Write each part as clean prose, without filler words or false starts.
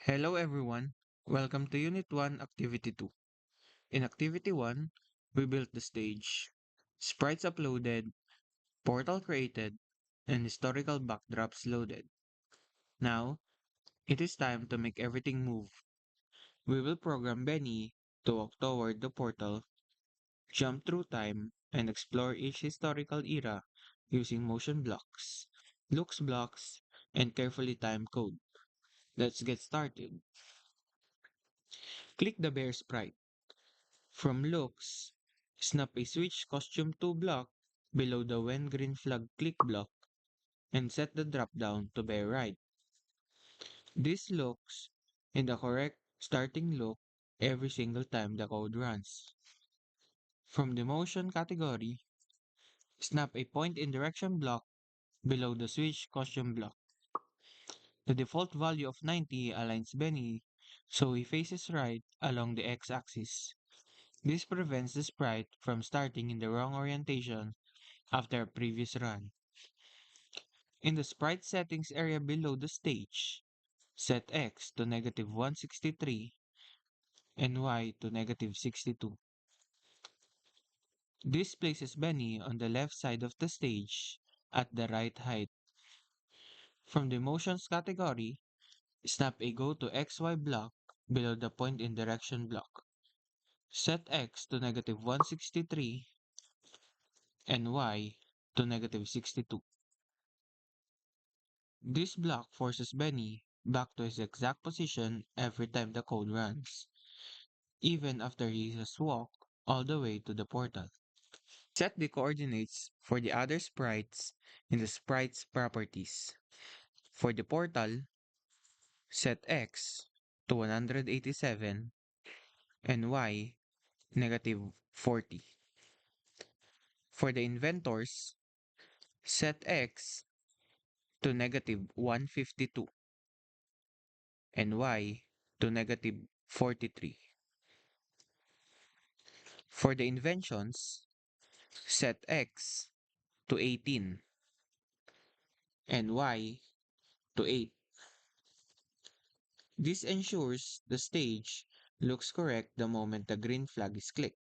Hello everyone. Welcome to Unit 1, Activity 2. In Activity 1, we built the stage, sprites uploaded, portal created, and historical backdrops loaded. Now, it is time to make everything move. We will program Benny to walk toward the portal, jump through time, and explore each historical era using motion blocks, looks blocks, and carefully timed code. Let's get started. Click the bear sprite. From looks, snap a switch costume to block below the when green flag click block and set the drop down to bear right. This looks in the correct starting look every single time the code runs. From the motion category, snap a point in direction block below the switch costume block. The default value of 90 aligns Benny so he faces right along the x-axis. This prevents the sprite from starting in the wrong orientation after a previous run. In the sprite settings area below the stage, set X to -163 and Y to -62. This places Benny on the left side of the stage at the right height. From the motions category, snap a go to XY block below the point in direction block. Set X to -163 and Y to -62. This block forces Benny back to his exact position every time the code runs, even after he has walked all the way to the portal. Set the coordinates for the other sprites in the sprites properties. For the portal, set X to 187 and Y -40. For the inventors, set X to -152 and Y to -43. For the inventions, set X to 18 and Y to 8. This ensures the stage looks correct the moment the green flag is clicked.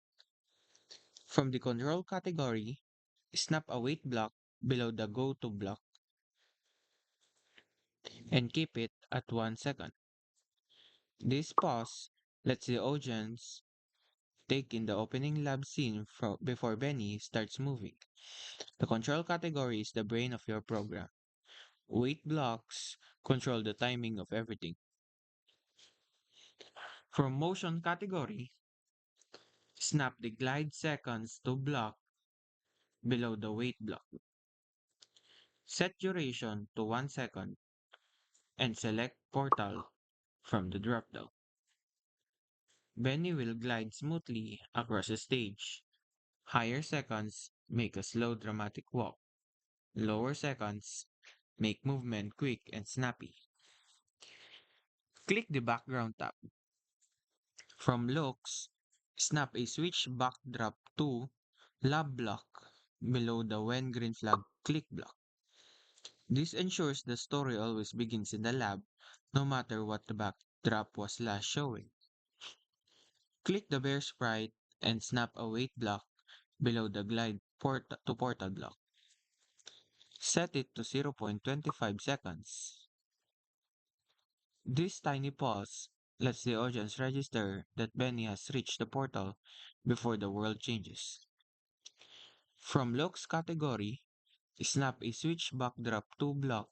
From the control category, snap a wait block below the go to block and keep it at 1 second. This pause lets the audience take in the opening lab scene before Benny starts moving. The control category is the brain of your program. Wait blocks control the timing of everything. From motion category, snap the glide seconds to block below the wait block. Set duration to 1 second and select portal from the dropdown. Benny will glide smoothly across the stage. Higher seconds make a slow dramatic walk. Lower seconds make movement quick and snappy. Click the background tab. From looks, snap a switch backdrop to lab block below the when green flag click block. This ensures the story always begins in the lab, no matter what the backdrop was last showing. Click the bear sprite and snap a wait block below the glide to portal block. Set it to 0.25 seconds. This tiny pause lets the audience register that Benny has reached the portal before the world changes. From looks category, snap a switch backdrop to block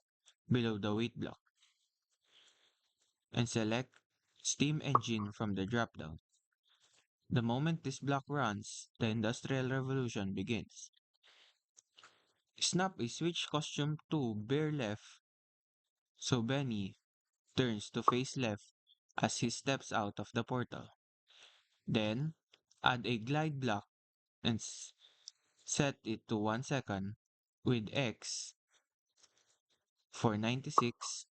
below the wait block and select Steam Engine from the dropdown. The moment this block runs, the Industrial Revolution begins. Snap a switch costume to bear left so Benny turns to face left as he steps out of the portal. Then, add a glide block and set it to 1 second with X for 96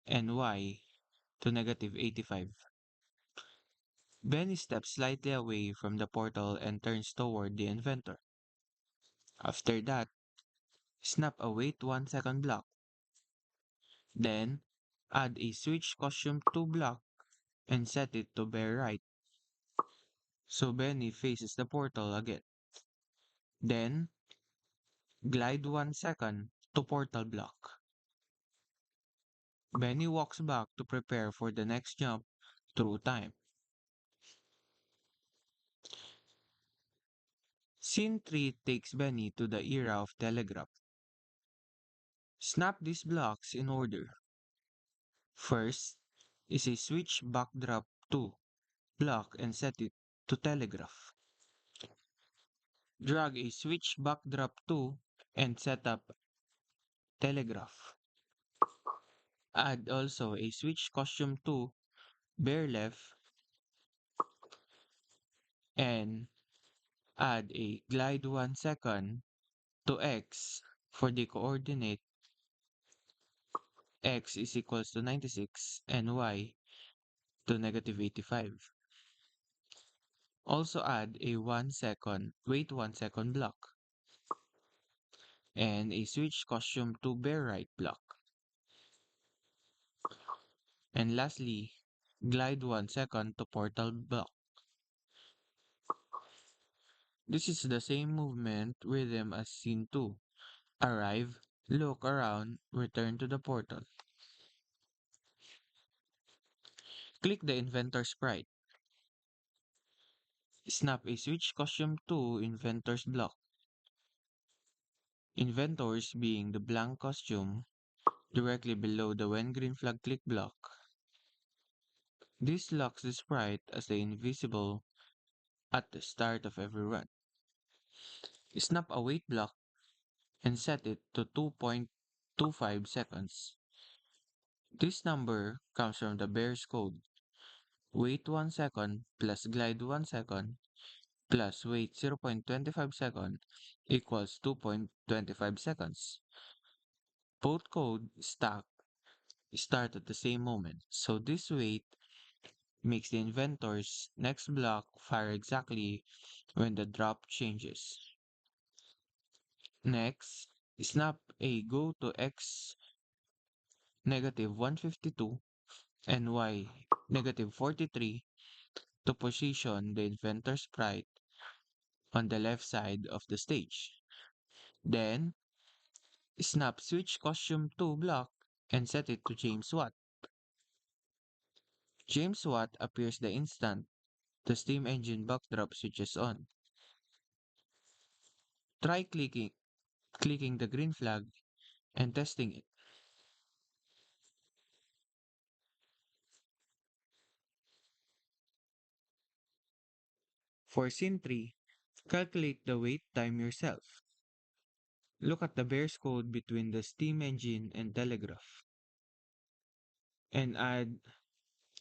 and Y to -85. Benny steps slightly away from the portal and turns toward the inventor. After that, snap a wait 1 second block. Then, Add a switch costume to block and set it to bear right, so Benny faces the portal again. Then, glide 1 second to portal block. Benny walks back to prepare for the next jump through time. Scene 3 takes Benny to the era of telegraph. Snap these blocks in order. First is a switch backdrop to block and set it to telegraph. Drag a switch backdrop to and set up telegraph. Add also a switch costume to bear left and add a glide 1 second to x for the coordinate x is equals to 96 and y to negative 85. Also add a 1 second, wait 1 second block and a switch costume to bear right block. And lastly, glide 1 second to portal block. This is the same movement rhythm as scene 2. Arrive, look around, return to the portal. Click the inventor sprite. Snap a switch costume to inventor's block. Inventors being the blank costume directly below the when green flag click block. This locks the sprite as the invisible at the start of every run. Snap a wait block and set it to 2.25 seconds. This number comes from the Bears code. Wait 1 second plus glide 1 second plus wait 0.25 second equals 2.25 seconds. Both code start at the same moment, so this wait makes the inventor's next block fire exactly when the drop changes. Next, snap a go to x negative 152 and y negative 43 to position the inventor sprite on the left side of the stage. Then, snap switch costume to block and set it to James Watt. James Watt appears the instant the steam engine backdrop switches on. Try clicking the green flag and testing it. For scene 3, calculate the wait time yourself. Look at the Bears code between the steam engine and telegraph and add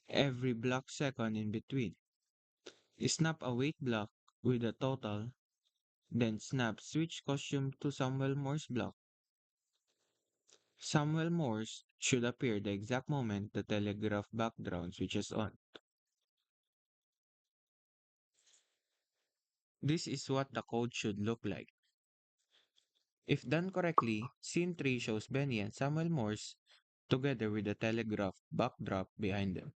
every block second in between. Snap a wait block with a total, then snap switch costume to Samuel Morse block. Samuel Morse should appear the exact moment the telegraph background switches on. This is what the code should look like. If done correctly, scene 3 shows Benny and Samuel Morse together with the telegraph backdrop behind them.